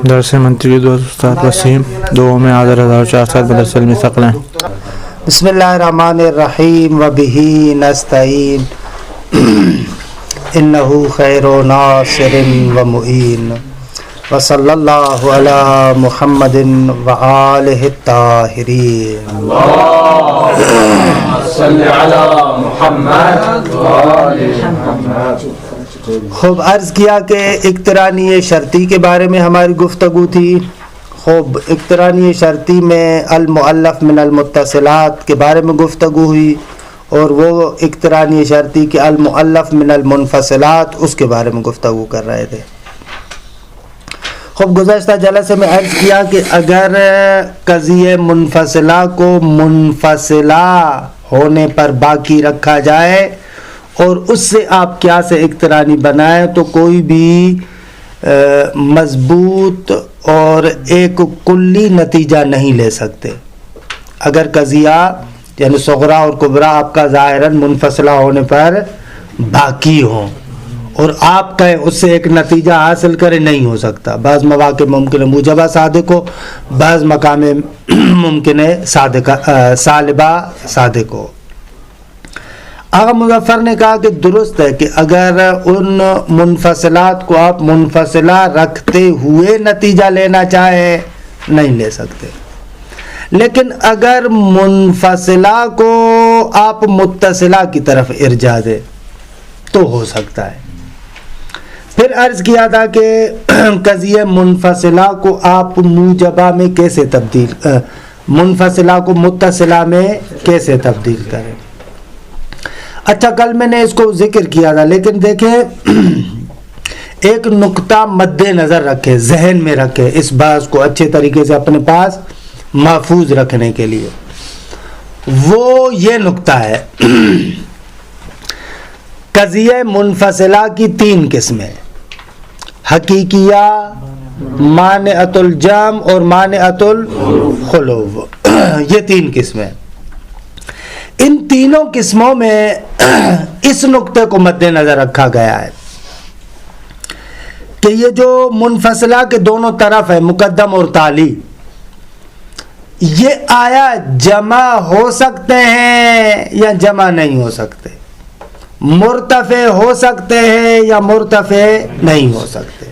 درس منطقی دوست استاد وسیم دو میں آذر 1400 بدرس علمی ثقلیں. بسم اللہ الرحمن الرحیم وبہ نستعین انہ خیر ناصر و معین وصلی اللہ علی محمد وآلہ الطاہرین. اللہم صلی علی محمد وآلہ محمد. خوب عرض کیا کہ اقترانی شرطی کے بارے میں ہماری گفتگو تھی. خوب اقترانی شرطی میں المؤلف من المتصلات کے بارے میں گفتگو ہوئی، اور وہ اقترانی شرطی کے المؤلف من المنفصلات اس کے بارے میں گفتگو کر رہے تھے. خوب گزشتہ جلسے میں عرض کیا کہ اگر قضیہ منفصلہ کو منفصلہ ہونے پر باقی رکھا جائے اور اس سے آپ کیا سے اقترانی بنائیں تو کوئی بھی مضبوط اور ایک کلی نتیجہ نہیں لے سکتے. اگر قضیہ یعنی صغرا اور کبرا آپ کا ظاہراً منفصلہ ہونے پر باقی ہوں اور آپ کہیں اس سے ایک نتیجہ حاصل کریں، نہیں ہو سکتا. بعض مواقع ممکن ہے موجبہ صادق ہو، بعض مقام ممکن ہے سالبہ صادق ہو. آغا مظفر نے کہا کہ درست ہے کہ اگر ان منفصلات کو آپ منفصلہ رکھتے ہوئے نتیجہ لینا چاہیں نہیں لے سکتے، لیکن اگر منفصلہ کو آپ متصلہ کی طرف ارجاع دیں تو ہو سکتا ہے. پھر عرض کیا تھا کہ قضیہ منفصلہ کو آپ موجبہ میں کیسے منفصلہ کو متصلہ میں کیسے تبدیل کریں. اچھا، کل میں نے اس کو ذکر کیا تھا، لیکن دیکھیں ایک نقطہ مد نظر رکھے، ذہن میں رکھے، اس بات کو اچھے طریقے سے اپنے پاس محفوظ رکھنے کے لیے. وہ یہ نقطہ ہے قضیہ منفصلہ کی تین قسمیں: حقیقیہ، مانعۃ الجمع اور مانعۃ الخلو. یہ تین قسمیں. ان تینوں قسموں میں اس نقطے کو مد نظر رکھا گیا ہے کہ یہ جو منفصلہ کے دونوں طرف ہے، مقدم اور تالی، یہ آیا جمع ہو سکتے ہیں یا جمع نہیں ہو سکتے، مرتفع ہو سکتے ہیں یا مرتفع نہیں ہو سکتے.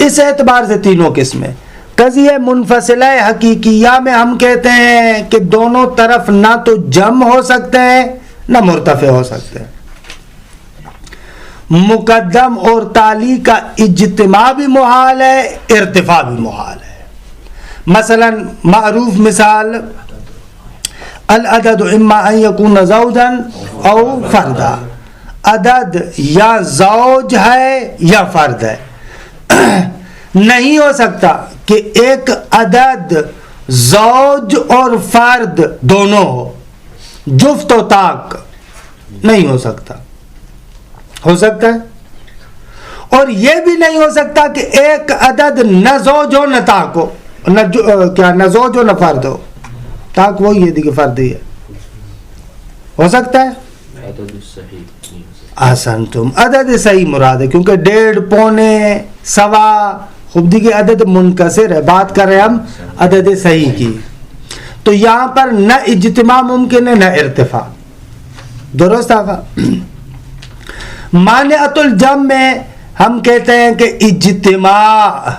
اس اعتبار سے تینوں قسمیں. قضیہ منفصلہ حقیقیہ میں ہم کہتے ہیں کہ دونوں طرف نہ تو جمع ہو سکتے ہیں نہ مرتفع ہو سکتے ہیں. مقدم اور تالی کا اجتماع بھی محال ہے، ارتفاع بھی محال ہے. مثلا معروف مثال: العدد اما ان یکون زوجا او فردا. عدد یا زوج ہے یا فرد ہے. نہیں ہو سکتا کہ ایک عدد زوج اور فرد دونوں ہو، جفت و طاق نہیں ہو سکتا. ہو سکتا ہے. اور یہ بھی نہیں ہو سکتا کہ ایک عدد نہ زوج ہو نہ طاق ہو، نہ زوج ہو نہ فرد ہو. طاق وہی ہے کہ فرد ہی ہے. ہو سکتا ہے؟ آسان تم عدد صحیح مراد ہے، کیونکہ 1.5 پونے سوا خود کی عدد منکسر ہے. بات کر رہے ہم عدد صحیح کی، تو یہاں پر نہ اجتماع ممکن ہے نہ ارتفاع. درست آگا. مانعۃ الجمع میں ہم کہتے ہیں کہ اجتماع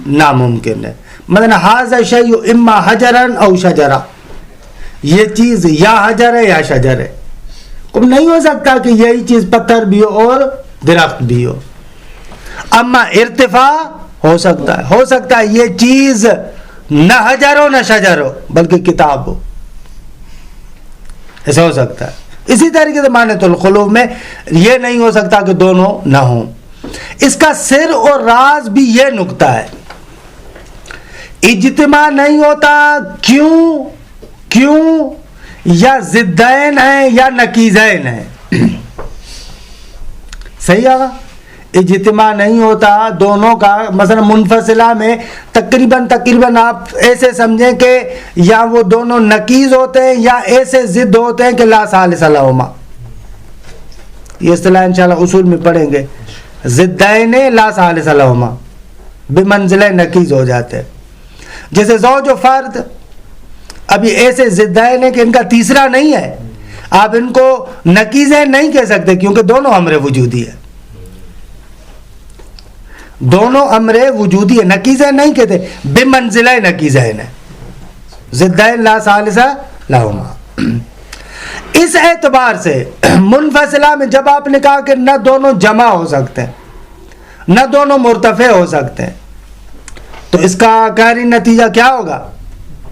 ناممکن ہے. مثلا ھذا الشیء اما حجرا او شجرا، یہ چیز یا حجر ہے یا شجر ہے. نہیں ہو سکتا کہ یہی چیز پتھر بھی ہو اور درخت بھی ہو. اما ارتفاع ہو سکتا ہے. ہو سکتا ہے یہ چیز نہ حجر ہو نہ شجر ہو بلکہ کتاب ہو. ایسا ہو سکتا ہے. اسی طریقے سے مانعۃ الخلو میں یہ نہیں ہو سکتا کہ دونوں نہ ہوں. اس کا سر اور راز بھی یہ نقطہ ہے. اجتماع نہیں ہوتا. کیوں؟ یا ضدین ہیں یا نقیضین ہیں. صحیح آگا. اجتماع نہیں ہوتا دونوں کا. مثلا منفصلہ میں تقریباً آپ ایسے سمجھیں کہ یا وہ دونوں نقیض ہوتے ہیں یا ایسے ضد ہوتے ہیں کہ لا ثالث لہما. یہ اصطلاح انشاءاللہ اصول میں پڑھیں گے. ضدین لا ثالث لہما. بمنزلہ نکیز ہو جاتے ہیں. جیسے زوج و فرد ابھی ایسے ضدین ہیں کہ ان کا تیسرا نہیں ہے, آپ ان کو نکیزیں نہیں کہہ سکتے کیونکہ دونوں امر وجودی ہے, دونوں امر وجودی ہے, نکیزیں نہیں کہتے, بمنزلہ نکیزین ہے, ضدین لا ثالثہ لہما. اس اعتبار سے منفصلہ میں جب آپ نے کہا کہ نہ دونوں جمع ہو سکتے ہیں نہ دونوں مرتفع ہو سکتے ہیں, تو اس کا قہری نتیجہ کیا ہوگا؟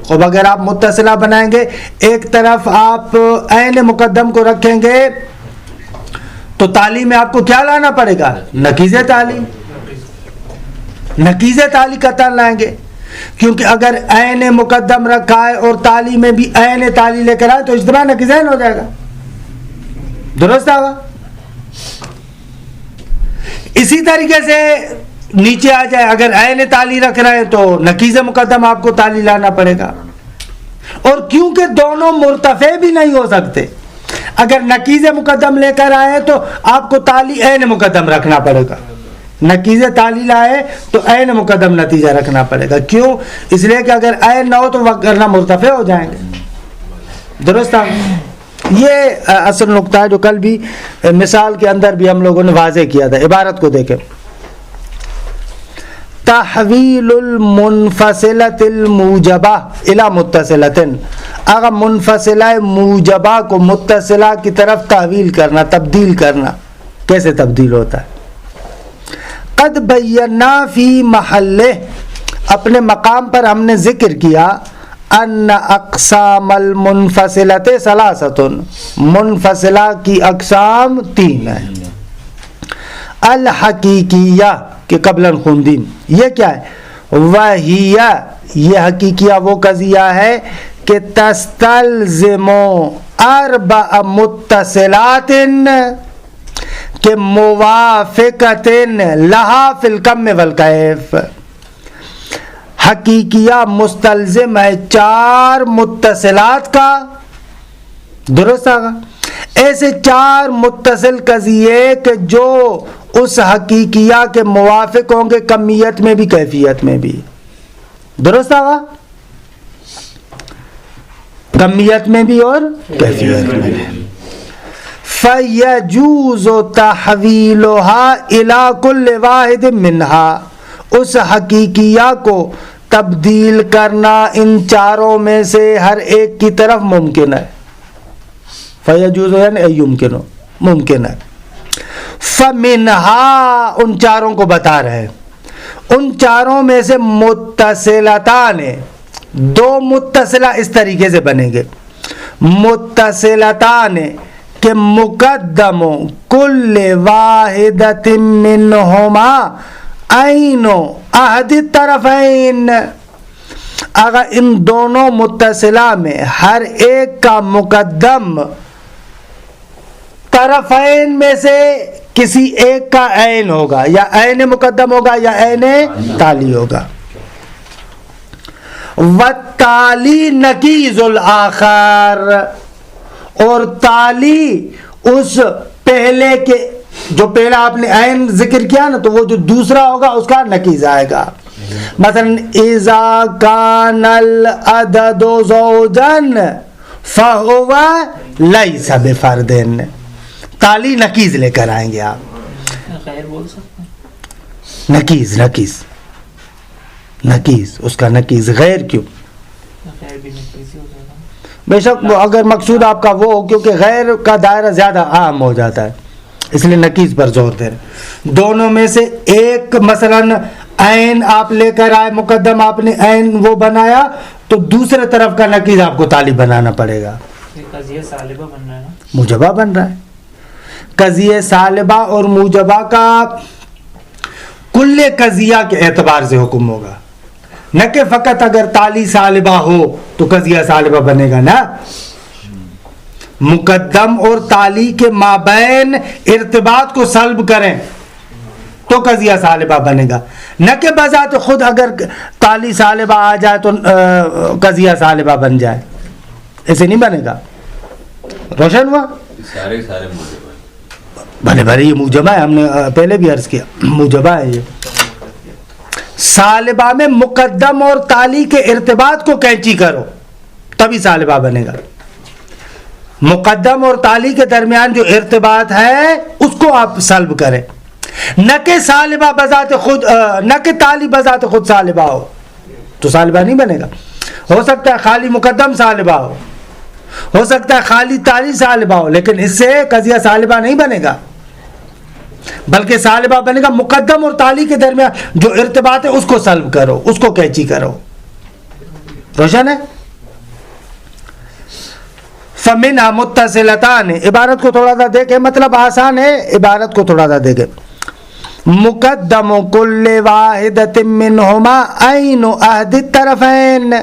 خوب اگر آپ متصلہ بنائیں گے, ایک طرف آپ عین مقدم کو رکھیں گے تو تالی میں آپ کو کیا لانا پڑے گا؟ نکیز تالی, نکیز تالی قطعا لائیں گے, کیونکہ اگر عین مقدم رکھا ہے اور تالی میں بھی عین تالی لے کر آئے تو اجتماع نکیزین ہو جائے گا. درست ہوگا؟ اسی طریقے سے نیچے آ جائے, اگر عین تالی رکھ رہے ہیں تو نکیز مقدم آپ کو تالی لانا پڑے گا, اور کیونکہ دونوں مرتفع بھی نہیں ہو سکتے, اگر نکیز مقدم لے کر آئے تو آپ کو تالی عین مقدم رکھنا پڑے گا, نکیز تالی لائے تو عین مقدم نتیجہ رکھنا پڑے گا. کیوں؟ اس لیے کہ اگر عین نہ ہو تو ورنہ مرتفع ہو جائیں گے. درست ہے؟ یہ اصل نقطہ ہے جو کل بھی مثال کے اندر بھی ہم لوگوں نے واضح کیا تھا. عبارت کو دیکھیں, تحویل المنفصلۃ الموجبہ الی متصلۃ, اگر منفصلہ موجبہ کو متصلہ کی طرف تحویل کرنا, تبدیل کرنا. کیسے تبدیل ہوتا ہے؟ قد بینا فی محلہ, اپنے مقام پر ہم نے ذکر کیا, ان اقسام المنفصلۃ ثلاثۃ, منفصلہ کی اقسام 3 ہیں. الحقیقیہ کے قبلاً خوندین, یہ کیا ہے؟ وہیہ, یہ حقیقیہ وہ قضیہ ہے کہ تستلزم 4 متصلات کہ موافقت لہا فی الکم والکیف. حقیقیہ مستلزم ہے 4 متصلات کا. درست آگا؟ ایسے 4 متصل قضیے کہ جو اس حقیقیہ کے موافق ہوں گے کمیت میں بھی کیفیت میں بھی. درست آگا؟ کمیت میں بھی اور کیفیت میں بھی. فَيَجُوزُ تَحْوِيلُهَا إِلَىٰ كُلِّ وَاحِدٍ مِّنْهَا, اس حقیقیہ کو تبدیل کرنا ان 4 میں سے ہر ایک کی طرف ممکن ہے. فَيَجُوزُ یعنی یمکن, ممکن ہے. فَمِنْهَا, ان 4 کو بتا رہے ہیں, ان 4 میں سے متصلتان, 2 متصلہ اس طریقے سے بنیں گے, متصلتان کہ مقدم کل واحدۃ منہما عین احد الطرفین, اگر ان دونوں متصلہ میں ہر ایک کا مقدم طرفین میں سے کسی ایک کا عین ہوگا, یا عین مقدم ہوگا یا عین تالی ہوگا. والتالی نکیز الآخر, اور تالی اس پہلے کے, جو پہلا آپ نے عین ذکر کیا نا, تو وہ جو دوسرا ہوگا اس کا نکیز آئے گا. مثلا اذا کان العدد زوجا فہو لیس بفرد, تالی نکیز لے کر آئیں گے آپ. خیر بول سکتے ہیں, نکیز نکیز نکیز, اس کا نکیز. غیر کیوں؟ خیر بھی نکیز ہو جائے گا. بے شک وہ اگر مقصود آپ کا وہ ہو, کیونکہ غیر کا دائرہ زیادہ عام ہو جاتا ہے, اس لیے نکیز پر زور دے رہے. دونوں میں سے ایک مثلا عین آپ لے کر آئے, مقدم آپ نے عین وہ بنایا, تو دوسرے طرف کا نکیز آپ کو تالی بنانا پڑے گا. یہ قضیہ سالبہ بن رہا ہے نا, موجبہ بن رہا ہے. قضیہ سالبہ اور موجبہ کا کل قضیہ کے اعتبار سے حکم ہوگا, نہ کہ فقط اگر تالی سالبہ ہو تو قضیہ سالبہ بنے گا. نا, مقدم اور تالی کے مابین ارتباط کو سلب کریں تو قضیہ سالبہ بنے گا, نہ کہ بذات خود اگر تالی سالبہ آ جائے تو قضیہ سالبہ بن جائے, ایسے نہیں بنے گا. روشن ہوا؟ سارے موجب بھلے بھلے یہ موجبہ ہے, ہم نے پہلے بھی عرض کیا موجبہ ہے. یہ سالبہ میں مقدم اور تالی کے ارتباط کو کینچی کرو تبھی سالبہ بنے گا. مقدم اور تالی کے درمیان جو ارتباط ہے اس کو آپ سلب کریں, نہ کہ سالبہ بذات خود, نہ کہ تالی بذات خود سالبہ ہو تو سالبہ نہیں بنے گا. ہو سکتا ہے خالی مقدم سالبہ ہو سکتا ہے خالی تالی سالبہ ہو, لیکن اس سے قضیہ سالبہ نہیں بنے گا, بلکہ سالبہ بنے گا مقدم اور تالی کے درمیان جو ارتباط ہے اس کو سلب کرو, اس کو کینچی کرو. روشن ہے؟ فمنھا متصلتان, عبارت کو تھوڑا سا دیکھیں, مطلب آسان ہے, عبارت کو تھوڑا سا دیکھیں. مقدم کل واحدۃ منہما عین عہد الطرفین,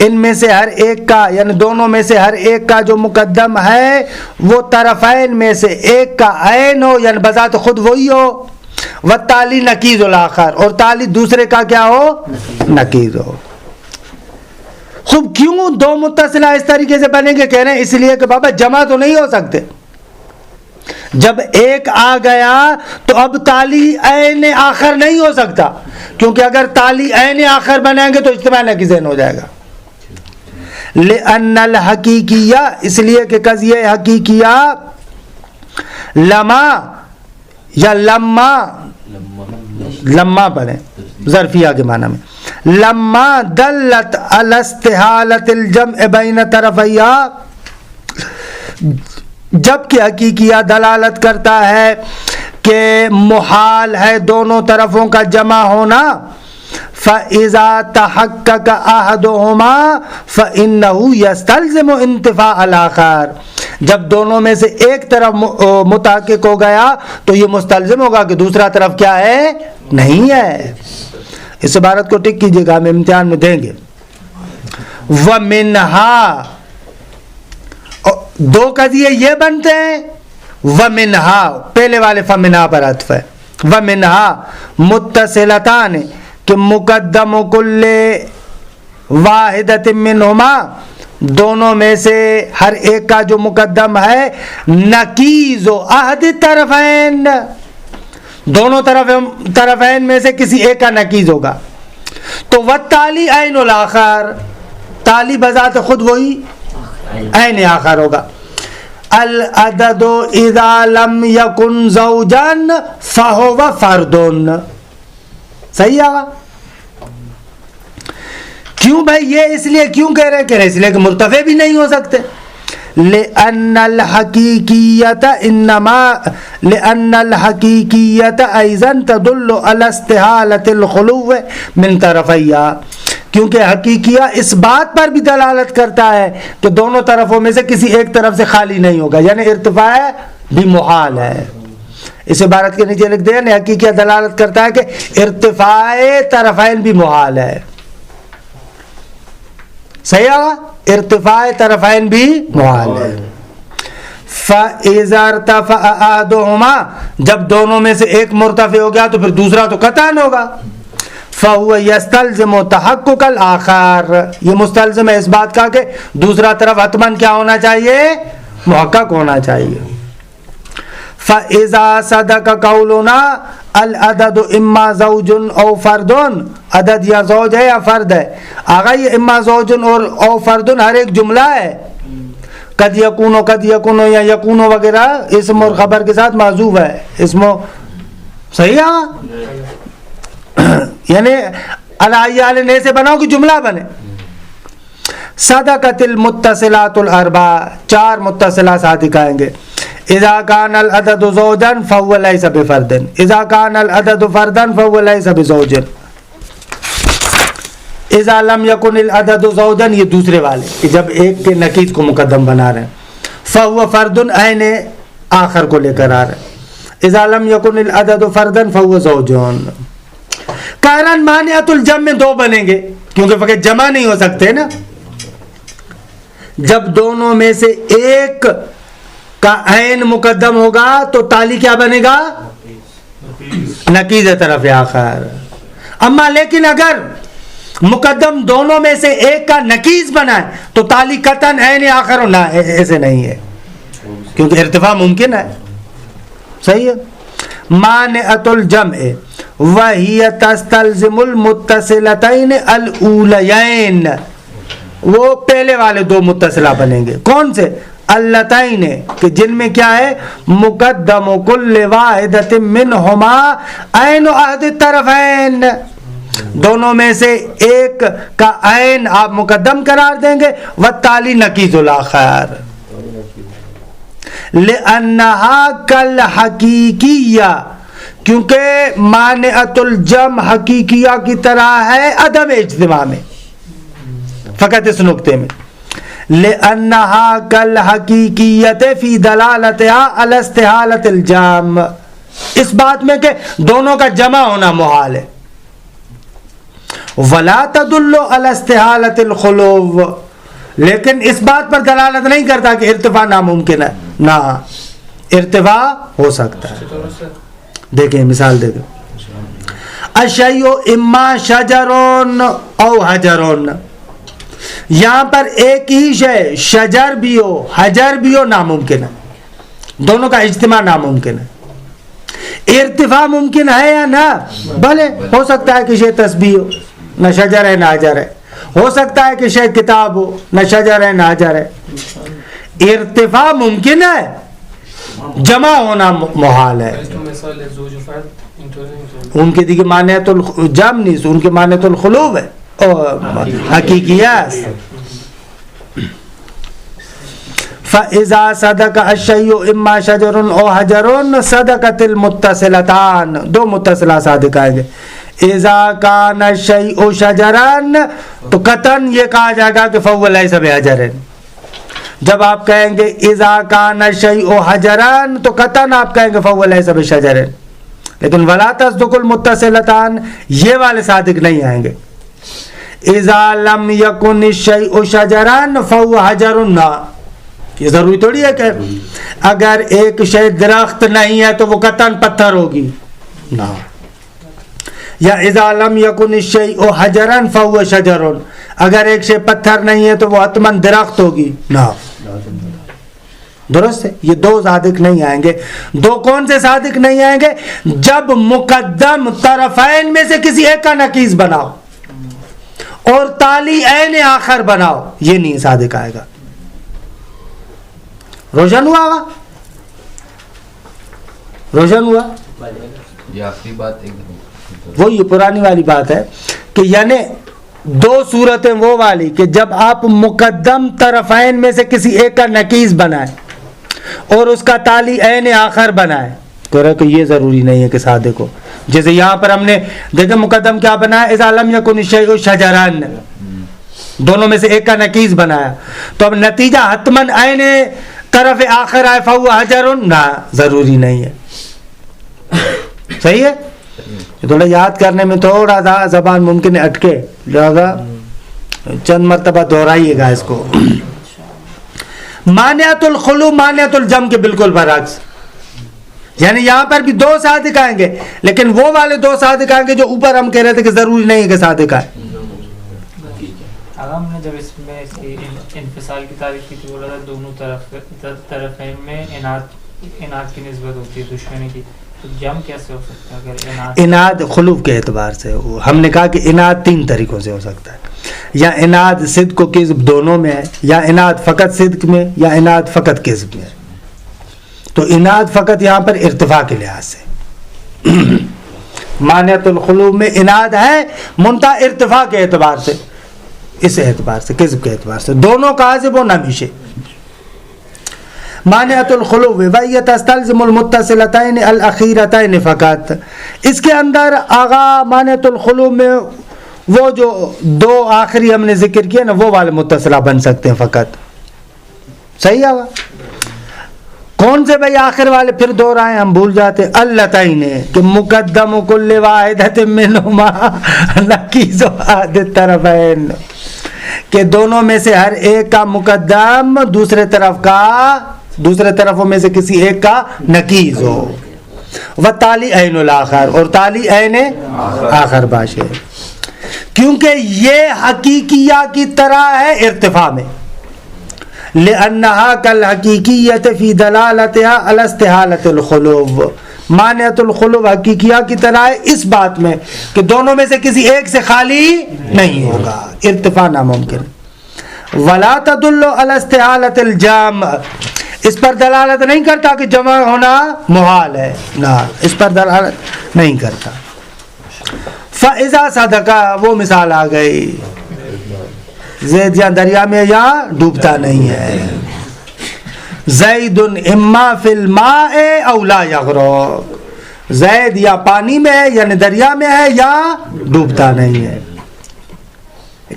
ان میں سے ہر ایک کا یعنی دونوں میں سے ہر ایک کا جو مقدم ہے وہ طرفین میں سے ایک کا عین ہو یعنی بذات خود وہی ہو. والتالی نقیض الاخر, اور تالی دوسرے کا کیا ہو؟ نقیض ہو. خوب کیوں دو متصلہ اس طریقے سے بنیں گے؟ کہہ رہے ہیں اس لیے کہ بابا جمع تو نہیں ہو سکتے. جب ایک آ گیا تو اب تالی عین آخر نہیں ہو سکتا, کیونکہ اگر تالی عین آخر بنائیں گے تو اجتماع نقیضین ہو جائے گا. لأن الحقیقیہ, اس لیے کہ قضیہ حقیقیہ لما یا لما بنے ظرفیہ کے معنی میں, لما دلت علی استحالۃ الجمع بین طرفیہ, جب کہ حقیقیہ دلالت کرتا ہے کہ محال ہے دونوں طرفوں کا جمع ہونا. فَإِذَا تَحَقَّقَ أَحَدُهُمَا فَإِنَّهُ يَسْتَلْزِمُ انتفاء الآخر, جب دونوں میں سے ایک طرف متحقق ہو گیا تو یہ مستلزم ہوگا کہ دوسرا طرف کیا ہے؟ نہیں ہے. اس عبارت کو ٹک کیجئے گا, ہم امتحان میں دیں گے. وَمِنْهَا, دو قضیے یہ بنتے ہیں. وَمِنْهَا پہلے والے فَمِنْهَا پر عطف ہے. وَمِنْهَا متصلتان, کہ مقدم کل واحدۃ منہما, دونوں میں سے ہر ایک کا جو مقدم ہے نقیض و عہد طرفین, دونوں طرفین میں سے کسی ایک کا نقیض ہوگا. تو والتالی عین الاخر, تالی بذات خود وہی عین آخر ہوگا. العدد اذا لم یکن زوجا فہو فرد, صحیح آگا؟ کیوں بھائی یہ اس لیے کیوں کہہ رہے ہیں؟ اس لیے کہ مرتفع بھی نہیں ہو سکتے. لأن الحقیقیت ایضا تدل علی استحالۃ الخلو من طرفیہ, کیونکہ حقیقیہ اس بات پر بھی دلالت کرتا ہے کہ دونوں طرفوں میں سے کسی ایک طرف سے خالی نہیں ہوگا, یعنی ارتفاع بھی محال ہے. اس عبارت کے نیچے لکھ دیں, حقیقیہ دلالت کرتا ہے کہ ارتفاع طرفین بھی محال ہے. صحیح ہے, ارتفاع طرفین بھی محال ہے. فَإِذَا ارْتَفَعَ أَحَدُهُمَا, جب دونوں میں سے ایک مرتفع ہو گیا تو پھر دوسرا تو قطعاً ہوگا. فَهُوَ يَسْتَلْزِمُ تَحَقُّقَ الْآخَرِ, یہ مستلزم ہے اس بات کا کہ دوسرا طرف حتماً کیا ہونا چاہیے؟ محقق ہونا چاہیے. فَإِذَا صَدَقَ قَوْلُنَا الْعَدَدُ إِمَّا زَوْجٌ أَوْ فَرْدٌ, عدد یا زوج ہے یا فرد ہے. آگا یہ اما زوجن اور او فردن ہر ایک جملہ ہے. قد یکون یا یکون وغیرہ اسم اور خبر کے ساتھ معذوف ہے. اسم صحیح ہے, یعنی علی نے سے بناؤ کہ جملہ بنے. صدقت المتصلات الاربع, چار متصلہ ساتھ دکھائیں گے. اذا كان العدد زوجا فهو ليس بفرد, اذا كان العدد فردا فهو ليس بزوج. اذا لم يكن العدد زوجا, یہ دوسرے والے کہ جب ایک کے نقیض کو مقدم بنا رہے ہیں. فهو فرد عین آخر کو لے کر آ رہے ہیں. اذا لم يكن العدد فردا فهو زوج. کارن مانعۃ الجمع دو بنیں گے کیونکہ فقط جمع نہیں ہو سکتے نا. جب دونوں میں سے ایک کا عین مقدم ہوگا تو تالی کیا بنے گا؟ نقیض طرف آخر. اما لیکن اگر مقدم دونوں میں سے ایک کا نقیض بنا ہے تو تالی قطعاً عین آخر ہونا, ایسے نہیں ہے کیونکہ ارتفاع ممکن ہے. صحیح ہے. مانعۃ الجمع وہی تستلزم المتصلتین الاولیین، وہ پہلے والے دو متصلہ بنیں گے. کون سے؟ اللتین، کہ جن میں کیا ہے؟ مقدم کل واحدۃ منہما عین احد الطرفین، دونوں میں سے ایک کا عین آپ مقدم قرار دیں گے. والتالی نقیض الآخر لأنہا کالحقیقیہ، کیونکہ مانعۃ الجمع حقیقیہ کی طرح ہے عدم اجتماع میں، فقط اس نقطے میں. لأنہا کالحقیقیت فی دلالتها علی استحالۃ الجمع، اس بات میں کہ دونوں کا جمع ہونا محال ہے. ولا تدل علی استحالۃ الخلو، لیکن اس بات پر دلالت نہیں کرتا کہ ارتفاع ناممکن ہے. نہ، ارتفاع ہو سکتا ہے. دیکھیں مثال دیکھیں، الشیء اما شجر او حجر، یہاں پر ایک ہی شے شجر بھی ہو حجر بھی ہو ناممکن ہے، دونوں کا اجتماع ناممکن ہے. ارتفاع ممکن ہے یا نہ؟ بھلے ہو سکتا ہے کہ شے تسبیح ہو، نہ شجر ہے نہ حجر ہے. ہو سکتا ہے کہ شے کتاب ہو، نہ شجر ہے نہ حجر ہے. ارتفاع ممکن ہے، جمع ہونا محال ہے. ان کے دیکھیں مانعۃ الجمع نہیں، ان کے مانعۃ الخلو ہے حقیقیات. فَإِذَا صَدَقَ الشَّيْءُ إِمَّا شَجَرٌ أَوْ حَجَرٌ صَدَقَتِ الْمُتَّصِلَتَانِ، دو متصلہ صادق آئیں گے. اذا کان الشیء شجرا، تو قطعاً یہ کہا جائے گا کہ فهو لیس بحجر. جب آپ کہیں گے اذا کان الشیء حجرا، تو قطعاً آپ کہیں گے فهو لیس بشجر. لیکن ولا تصدق المتصلتان، یہ والے صادق نہیں آئیں گے. اذا لم یکن الشیء شجرا فهو حجر، نہ، یہ ضروری تھوڑی ہے کہ اگر ایک شے درخت نہیں ہے تو وہ قطعاً پتھر ہوگی. نہ. یا اذا لم یکن الشیء حجرا فهو شجر، اگر ایک شے پتھر نہیں ہے تو وہ حتماً درخت ہوگی. نہ، درست ہے. یہ دو صادق نہیں آئیں گے. دو کون سے صادق نہیں آئیں گے؟ جب مقدم طرفین میں سے کسی ایک کا نقیض بناؤ اور تالی عین آخر بناؤ، یہ نہیں صادق آئے گا. روشن ہوا گا؟ روشن ہوا؟ یہ آخری بات وہ یہ پرانی والی بات ہے کہ یعنی دو صورتیں وہ والی کہ جب آپ مقدم طرفین میں سے کسی ایک کا نقیض بنائیں اور اس کا تالی عین آخر بنائیں، تو رہا کہ یہ ضروری نہیں ہے کہ صادق ہو. جیسے یہاں پر ہم نے دیکھیں مقدم کیا بنایا، اذا لم یکن الشیء شجرا، دونوں میں سے ایک کا نقیض بنایا، تو اب نتیجہ حتماً عین طرف آخر آئے فهو حجر، نہ، ضروری نہیں ہے. صحیح ہے. تھوڑا یاد کرنے میں تھوڑا سا زبان ممکن ہے اٹکے، لہذا چند مرتبہ دہرائیے گا اس کو. مانعۃ الخلو مانعۃ الجمع کے بالکل برعکس، یعنی یہاں پر بھی دو صادق آئیں گے، لیکن وہ والے دو صادق آئیں گے جو اوپر ہم کہہ رہے تھے کہ ضروری نہیں ہے کہ صادق آئے. ہم نے جب اس میں اس کی انفصال کی تعریف کی تھی، بولا تھا دونوں طرفین میں اناد کی نسبت ہوتی ہے، دشمنی کی. تو جمع کیسے ہو سکتا ہے اگر اناد خلوف کے اعتبار سے؟ ہم نے کہا کہ اناد تین طریقوں سے ہو سکتا ہے، یا اناد صدق و کذب دونوں میں ہے، یا اناد فقط صدق میں، یا اناد فقط کذب میں. تو اناد فقط یہاں پر ارتفاع کے لحاظ سے مانعۃ الخلو میں اناد ہے، منتہا ارتفاع کے اعتبار سے، اس اعتبار سے کذب کے اعتبار سے دونوں کاذب و نمیشے. مانعۃ الخلو وہی تستلزم المتصلتین الاخیرتین فقط، اس کے اندر آغا مانعۃ الخلو میں وہ جو دو آخری ہم نے ذکر کیا نا، وہ والے متصلہ بن سکتے ہیں فقط. صحیح ہے. کون سے بھائی آخر والے؟ پھر دہرائیں، ہم بھول جاتے. اللتین، کہ مقدم کل واحدۃ منہما نقیض احد الطرفین، کہ دونوں میں سے ہر ایک کا مقدم دوسرے طرفوں میں سے کسی ایک کا نقیض ہو. وتالی عین الاخر، اور تالی عین آخر باشے، کیونکہ یہ حقیقیہ کی طرح ہے ارتفاع میں. لأنها كالحقیقیت فی دلالتها علی استحالۃ الخلو، مانعۃ الخلو حقیقیہ کی طرح ہے اس بات میں کہ دونوں میں سے کسی ایک سے خالی نہیں ہوگا، ارتفاع ناممکن. ولا تدل علی استحالۃ الجمع، اس پر دلالت نہیں کرتا کہ جمع ہونا محال ہے، نہ اس پر دلالت نہیں کرتا. فاذا صدقہ، وہ مثال آ گئی، زید یا دریا میں یا ڈوبتا نہیں ہے. زید اما فی الماء او لا یغرق، زید یا پانی میں ہے یعنی دریا میں ہے یا ڈوبتا نہیں ہے.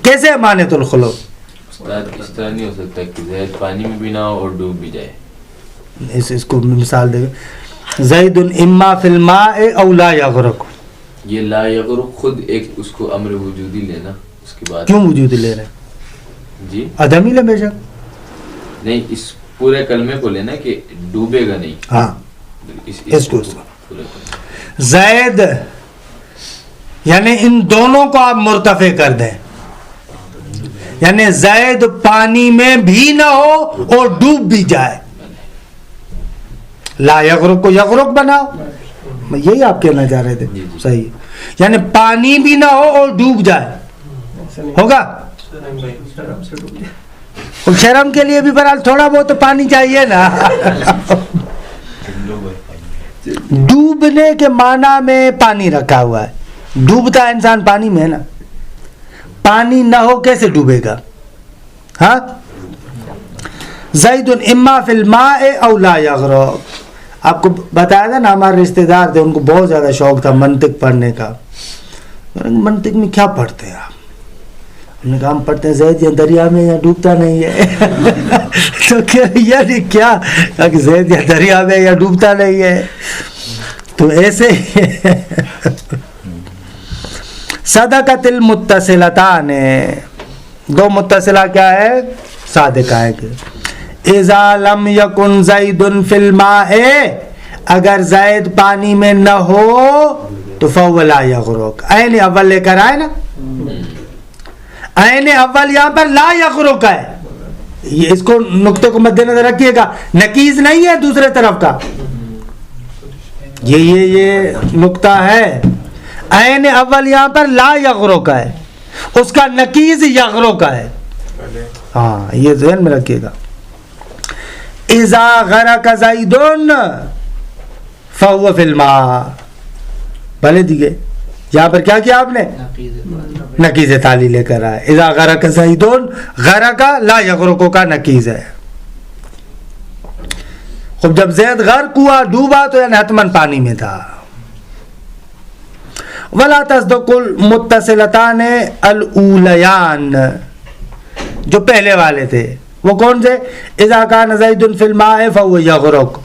کیسے مانعۃ الخلو؟ اس طرح نہیں ہو سکتا کہ زید پانی میں بھی نہ ہو اور ڈوب بھی جائے. اس کو مثال دے، زید اما فی الماء او لا یغرق. یہ لا یغرق خود ایک اس کو امر وجودی لینا، اس کی بات کیوں وجود لے رہے جی عدم ہی لے بے شک. نہیں، اس پورے کلمے کو لینا کہ ڈوبے گا نہیں. ہاں اس کو پورے زید یعنی ان دونوں کو آپ مرتفع کر دیں، یعنی زید پانی میں بھی نہ ہو اور ڈوب بھی جائے. لا یغرق کو یغرق بناؤ، میں یہی آپ کہنا چاہ رہے تھے. صحیح، یعنی پانی بھی نہ ہو اور ڈوب جائے، ہوگا. اور شرم کے لیے بھی بہرحال تھوڑا بہت تو پانی چاہیے نا. ڈوبنے کے معنی میں پانی رکھا ہوا ہے، ڈوبتا انسان پانی میں ہے نا، پانی نہ ہو کیسے ڈوبے گا؟ ہاں، زید اما فی الماء او لا یغرق. آپ کو بتایا تھا نا، ہمارے رشتہ دار تھے، ان کو بہت زیادہ شوق تھا منطق پڑھنے کا. منطق میں کیا پڑھتے ہیں آپ؟ ہم نے کہا ہم پڑھتے ہیں زید یا دریا میں یا ڈوبتا نہیں ہے. تو یعنی کیا کہ زید یا دریا میں یا ڈوبتا نہیں ہے، تو ایسے صدقۃ المتصلتان، دو متصلہ کیا ہے؟ صادقہ ہے. کہ اذا لم یکن زید فی الماء، اگر زید پانی میں نہ ہو تو فهو لا یغرق. عین اول لے کر آئے نا، عین اول یہاں پر لا یغرق ہے. یہ اس کو نقطے کو مد نظر رکھیے گا، نکیز نہیں ہے دوسرے طرف کا، یہ نقطہ ہے. عین اول یہاں پر لا یغرق ہے، اس کا نکیز یغرق ہے. ہاں یہ ذہن میں رکھیے گا. اذا غرق زید فهو فی الماء، بھلے دیگے یہاں پر کیا کیا آپ نے؟ نکیز تالی لے کر آئے. اذا غرق زید، غرق لا یغرق کا نکیز ہے. خب جب زید غرق ہوا، ڈوبا، تو یعنی حتماً پانی میں تھا. ولا تصدق المتصلتان الاولیان، جو پہلے والے تھے وہ کون سے؟ اذا کان زید فی الماء فهو یغرق،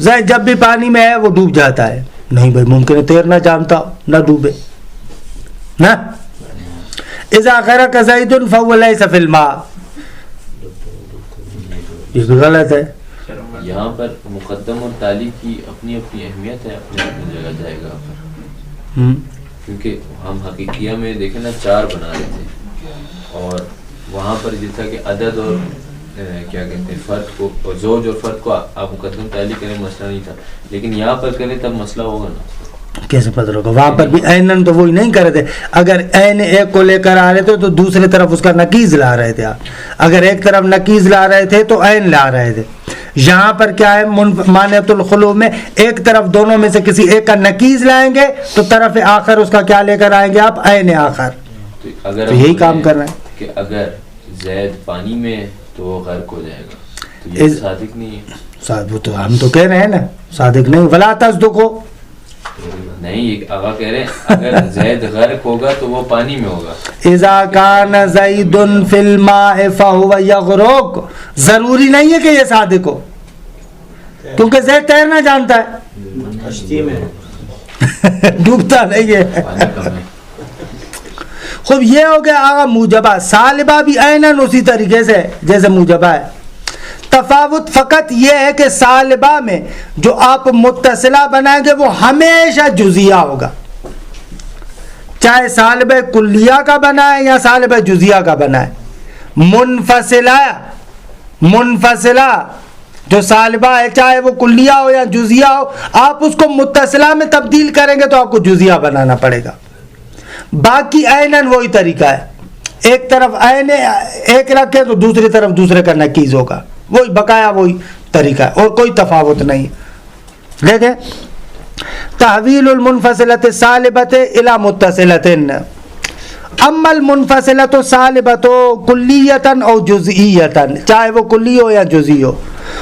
زید جب بھی پانی میں ہے وہ ڈوب جاتا ہے. نہیں بھائی، ممکن ہے تیرنا جانتا نہ ڈوبے نا. اذا غرق زید فهو لیس فی الماء، یہ بھی غلط ہے. یہاں پر مقدم اور تالی کی اپنی اپنی اہمیت ہے، اپنی اپنی جگہ جائے گا. کیونکہ ہم حقیقیہ میں دیکھیں نا 4 بنا رہے تھے، اور وہاں پر یہ تھا کہ عدد اور کیا کہتے ہیں فرد کو، زوج اور فرد کو آپ مقدم تالی کریں مسئلہ نہیں تھا، لیکن یہاں پر کریں تب مسئلہ ہوگا نا. کیسے پتہ ہوگا؟ وہاں پر بھی عیناً تو وہی نہیں کر رہے تھے. اگر عین ایک کو لے کر آ رہے تھے تو دوسرے طرف اس کا نکیز لا رہے تھے آپ. اگر ایک طرف نکیز لا رہے تھے تو عین لا رہے تھے. یہاں پر کیا ہے؟ مانعۃ الخلو میں ایک طرف دونوں میں سے کسی ایک کا نکیز لائیں گے تو طرف آخر اس کا کیا لے کر آئیں گے آپ؟ عین آخر. اگر تو یہی کام کر رہے ہیں کہ اگر زید پانی میں تو وہ غرق ہو جائے گا، تو یہ صادق نہیں ہے. وہ تو ہم تو کہہ رہے ہیں نا صادق نہیں. ولا تصدقو، نہیں، آقا کہہ رہے ہیں اگر زید غرق ہوگا تو وہ پانی میں ہوگا. اذا کان زید فی الماء فهو یغرق، ضروری نہیں ہے کہ یہ صادق ہو، کیونکہ زید تیرنا جانتا ہے، ڈوبتا نہیں ہے. پانی کم ہے. خوب یہ ہو گیا آغا موجبہ. سالبہ بھی عیناً اسی طریقے سے جیسے موجبہ ہے. تفاوت فقط یہ ہے کہ سالبہ میں جو آپ متصلہ بنائیں گے وہ ہمیشہ جزیہ ہوگا، چاہے سالبہ کلیہ کا بنائیں یا سالبہ جزیہ کا بنائیں. منفصلہ جو صالبہ ہے چاہے وہ کلیہ ہو یا جزیہ ہو, آپ اس کو متصلہ میں تبدیل کریں گے تو آپ کو جزیہ بنانا پڑے گا. باقی عیناً وہی طریقہ ہے, ایک طرف عین ایک رکھے تو دوسری طرف دوسرے کا نکیز ہوگا, وہی بقایا وہی طریقہ ہے اور کوئی تفاوت نہیں. دیکھیں تحویل المنفصلۃ الصالبۃ الی متصلۃ, اما المنفصلۃ صالبۃ کلیۃ او جزئیۃ, چاہے وہ کلی ہو یا جزئی ہو,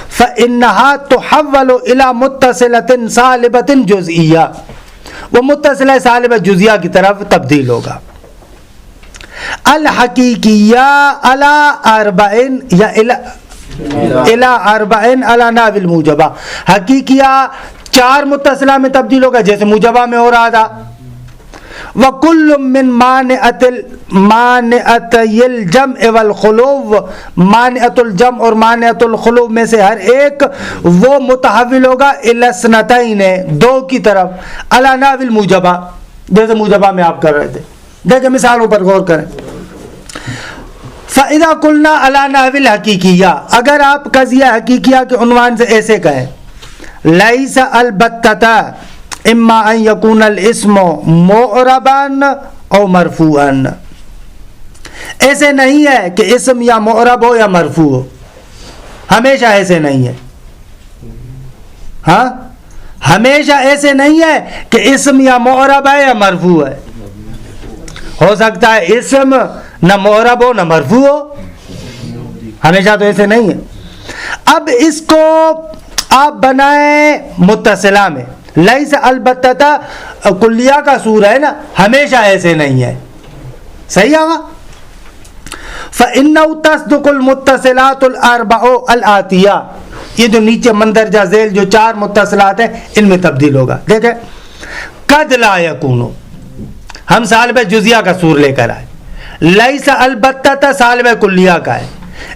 فإنها تحول الی متصلۃ صالبۃ جزئیہ, وہ متصلہ صالبہ جزیہ کی طرف تبدیل ہوگا. الحقیقیہ علی اربعین یا الی اربعین علی نحو الموجبہ, حقیقیہ 4 متصلہ میں تبدیل ہوگا جیسے موجبہ میں ہو رہا تھا. وَكُلٌّ مِّن مَانِعَتَيِ الْجَمْعِ وَالْخُلُوِّ, مانعۃ الجمع اور مانعۃ الخلو میں سے ہر ایک وہ متحول ہوگا الی اثنتین, 2 کی طرف, علی نحو الموجبہ, جیسے موجبہ میں آپ کر رہے تھے. دیکھیں مثالوں پر غور کریں. فَإِذَا قُلْنَا عَلَى نَحْوِ الْحَقِیقِیَّہ, اگر آپ قضیہ حقیقیہ کے عنوان سے ایسے کہیں, لَيْسَ الْبَتَّةَ اما ان یکون الاسم معربا او مرفوعا, ایسے نہیں ہے کہ اسم یا معرب ہو یا مرفوع ہو, ہمیشہ ایسے نہیں ہے. ہاں ہمیشہ ایسے نہیں ہے کہ اسم یا معرب ہے یا مرفوع ہے, ہو سکتا ہے اسم نہ معرب ہو نہ مرفوع ہو, ہمیشہ تو ایسے نہیں ہے. اب اس کو آپ بنائیں متصلہ میں, لیس البتہ کلیہ کا سور ہے نا, ہمیشہ ایسے نہیں ہے, صحیح ہے. فإنه تصدق المتصلات الاربع الآتیہ, یہ جو نیچے مندرجہ ذیل جو 4 متصلات ہیں ان میں تبدیل ہوگا. دیکھیں قد لا یکون, ہم صالب جزیہ کا سور لے کر آئے, لیس البتہ صالب کلیہ کا ہے,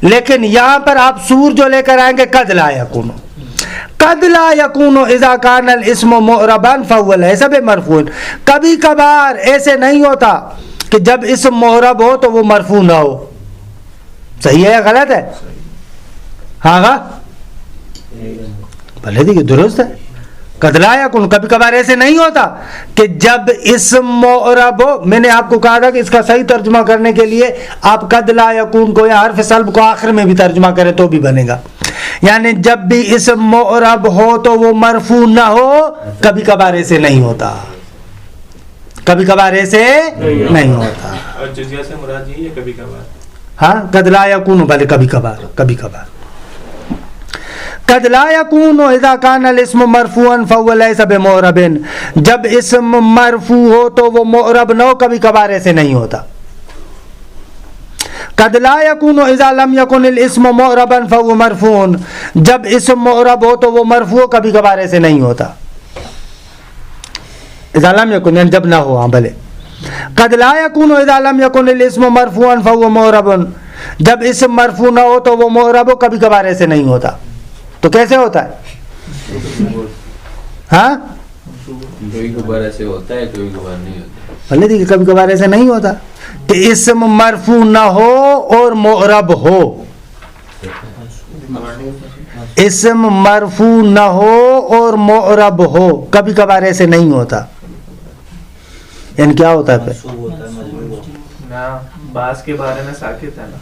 لیکن یہاں پر آپ سور جو لے کر آئیں گے قد لا یکون. قد لا یکون اذا کان الاسم معربا فهو لیس بمرفوع, کبھی کبھار ایسے نہیں ہوتا کہ جب اسم معرب ہو تو وہ مرفوع نہ ہو. صحیح ہے یا غلط ہے؟ ہاں بھلے دیکھیے درست ہے. قد لا یکون, کبھی کبھار ایسے نہیں ہوتا کہ جب اسم معرب ہو. میں نے آپ کو کہا تھا کہ اس کا صحیح ترجمہ کرنے کے لیے آپ قد لا یکون کو یا حرف سلب کو آخر میں بھی ترجمہ کریں تو بھی بنے گا, یعنی جب بھی اسم معرب ہو تو وہ مرفوع نہ ہو. کبھی کبھار ایسے نہیں ہوتا, کبھی کبھار ایسے نہیں ہوتا. اور جزیہ سے مراد یہی ہے کبھی کبھار. ہاں قد لا یکون, بھلے کبھی کبھار, کبھی کبھار. قد لا یکون اذا کان الاسم مرفوعا فهو لیس بمعرب, جب اسم مرفوع ہو تو وہ معرب نہ ہو, کبھی کبھار ایسے نہیں ہوتا. قد لا یکون اذا لم یکن الاسم معربا فهو مرفوع, جب اسم معرب ہو تو وہ مرفوع, کبھی کبھار ایسے نہیں ہوتا. اذا لم یکن یعنی جب نہ ہو. ہاں بھلے قد لا یکون اذا لم یکن الاسم مرفوعا فهو معرب, جب اسم مرفوع نہ ہو تو وہ معرب ہو, کبھی کبھار ایسے نہیں ہوتا. تو کیسے ہوتا ہے؟ ہاں کبھی کبھار ایسے ہوتا ہے, کبھی کبھار نہیں ہوتا. بھلے دیکھیے کبھی کبھار ایسے نہیں ہوتا کہ اسم مرفوع نہ ہو اور معرب ہو, اسم مرفوع نہ ہو اور معرب ہو, کبھی کبھار ایسے نہیں ہوتا. یعنی کیا ہوتا ہے پھر؟ بعض کے بارے میں ساکت ہے نا,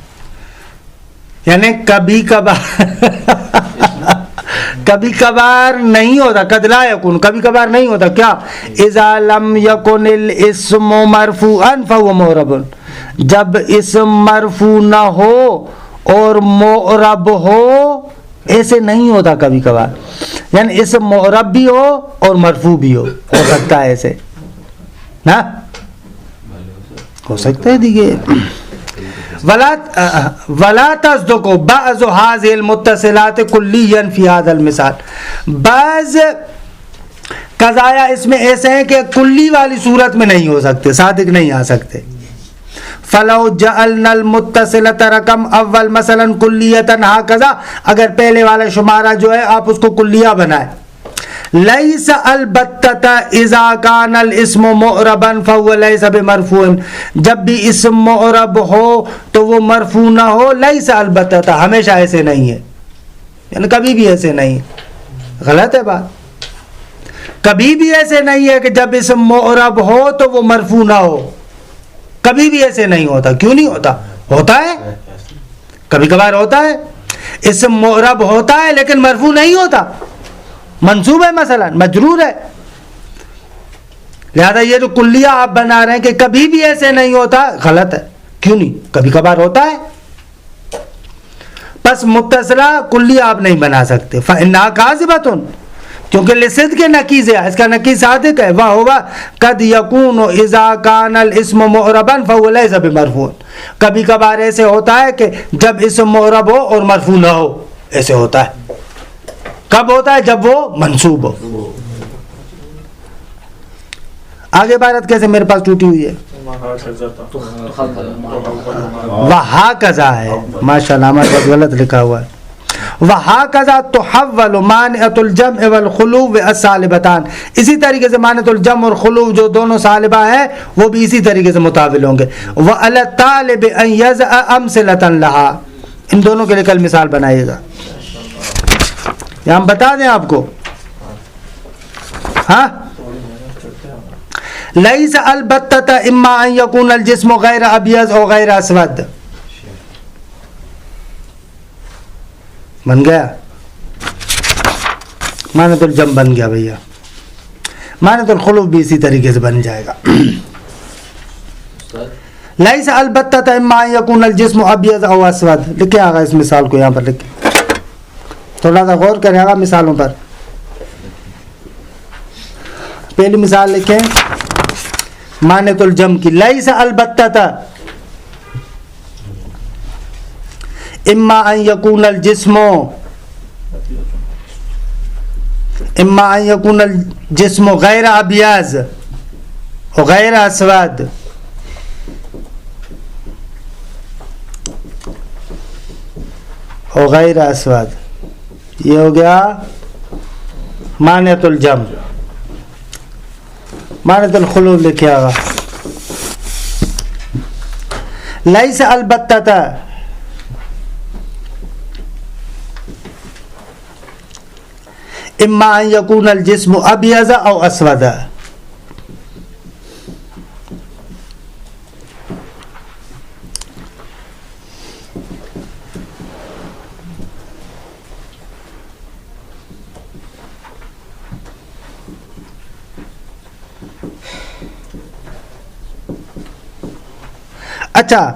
یعنی کبھی کبھار کبھی کبھار نہیں ہوتا. قد لا یکون, کبھی کبھار نہیں ہوتا. کیا؟ اذا لم یکن الاسم مرفوعا فهو معرب, جب اسم مرفوع نہ ہو اور معرب ہو, ایسے نہیں ہوتا کبھی کبھار. یعنی اسم معرب بھی ہو اور مرفوع بھی ہو سکتا ہے ایسے نا, ہو سکتا ہے. دیکھیے ولا تصدق بعض هذه المتصلات كليا في هذا المثال, بعض قضایا اس میں ایسے ہیں کہ کلی والی صورت میں نہیں ہو سکتے, صادق نہیں آ سکتے. فلو جعلنا المتصلة رقم اول مثلا کلیتا هكذا, اگر پہلے والا شمارہ جو ہے آپ اس کو کلیہ بنائیں. لیس البتہ اذا کان الاسم معربا فهو لیس بمرفوع, جب بھی اسم معرب ہو تو وہ مرفوع نہ ہو. لیس البتہ, ہمیشہ ایسے نہیں ہے. یعنی کبھی بھی ایسے نہیں. غلط ہے بات. کبھی بھی ایسے نہیں ہے کہ جب اسم معرب ہو تو وہ مرفوع نہ ہو. کبھی بھی ایسے نہیں ہوتا. کیوں نہیں ہوتا؟ ہوتا ہے, کبھی کبھار ہوتا ہے. اسم معرب ہوتا ہے لیکن مرفوع نہیں ہوتا, منصوب ہے, مثلا مجرور ہے. لہذا یہ جو کلیہ آپ بنا رہے ہیں کہ کبھی بھی ایسے نہیں ہوتا, غلط ہے. کیوں نہیں؟ کبھی کبھار ہوتا ہے. بس متصلہ کلیہ آپ نہیں بنا سکتے. فإنها كاذبة, کیونکہ لصدق نکیز ہے, اس کا نکیز صادق ہے. وہو قد یکون اذا کان الاسم معربا فهو ليس بمرفوع. کبھی کبھار ایسے ہوتا ہے کہ جب اسم معرب ہو اور مرفوع نہ ہو, ایسے ہوتا ہے. کب ہوتا ہے؟ جب وہ منصوب ہو. آگے عبارت کیسے میرے پاس ٹوٹی ہوئی ہے؟ وہاکذا ہے. ماشاءاللہ ہمارے پاس غلط لکھا ہوا ہے. وہاکذا تحول مانعۃ الجمع والخلو السالبتان. اسی طریقے سے مانعۃ الجمع اور خلو جو دونوں سالبہ ہیں وہ بھی اسی طریقے سے متحول ہوں گے. وعلی الطالب ان یضع امثلۃ لها. ان دونوں کے لیے کل مثال بنائیے گا. یہ ہم بتا دیں آپ کو. ہاں, لیس البتۃ اما ان یکون الجسم غیر ابیض او غیر اسود. بن گیا. مانعۃ الجمع بن گیا بھیا. مانعۃ الخلو بھی اسی طریقے سے بن جائے گا. لیس البتۃ اما ان یکون الجسم ابیض او اسود. لکھیں آگا اس مثال کو, یہاں پر لکھیں, تھوڑا سا غور کریں آگا مثالوں پر. پہلی مثال لکھیں مانعۃ الجمع کی. لیس البتۃ اما ان یکون الجسم غیر ابیض غیر اسود غیر اسود. یہ ہو گیا مانعۃ الجمع. مانعۃ الخلو لکھے گا. لیس البتۃ اما ان یکون الجسم ابیض او اسود. اچھا,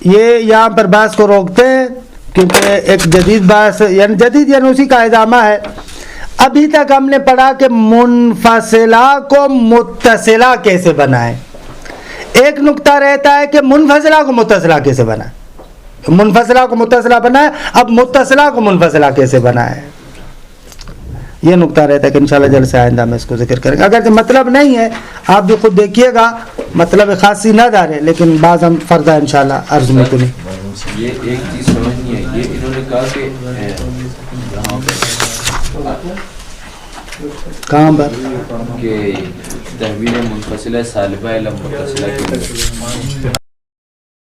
یہ یہاں پر بحث کو روکتے ہیں کیونکہ ایک جدید بحث, یعنی جدید یعنی اسی کا ادامہ ہے. ابھی تک ہم نے پڑھا کہ منفصلہ کو متصلہ کیسے بنائیں. ایک نقطہ رہتا ہے کہ منفصلہ کو متصلہ کیسے بنائیں. منفصلہ کو متصلہ بنائیں, اب متصلہ کو منفصلہ کیسے بنائیں, یہ نقطہ رہتا ہے کہ انشاءاللہ جلسے آئندہ میں اس کو ذکر کریں گے. اگر مطلب نہیں ہے آپ بھی خود دیکھیے گا, مطلب خاصی نہ دارے, لیکن بعض ہم فردہ انشاءاللہ عرض میں کنی. یہ ایک چیز سمجھنی ہے, یہ انہوں نے کہا کہ کہاں پر کہ تحویل منفصلہ سالبہ الی متصلہ کے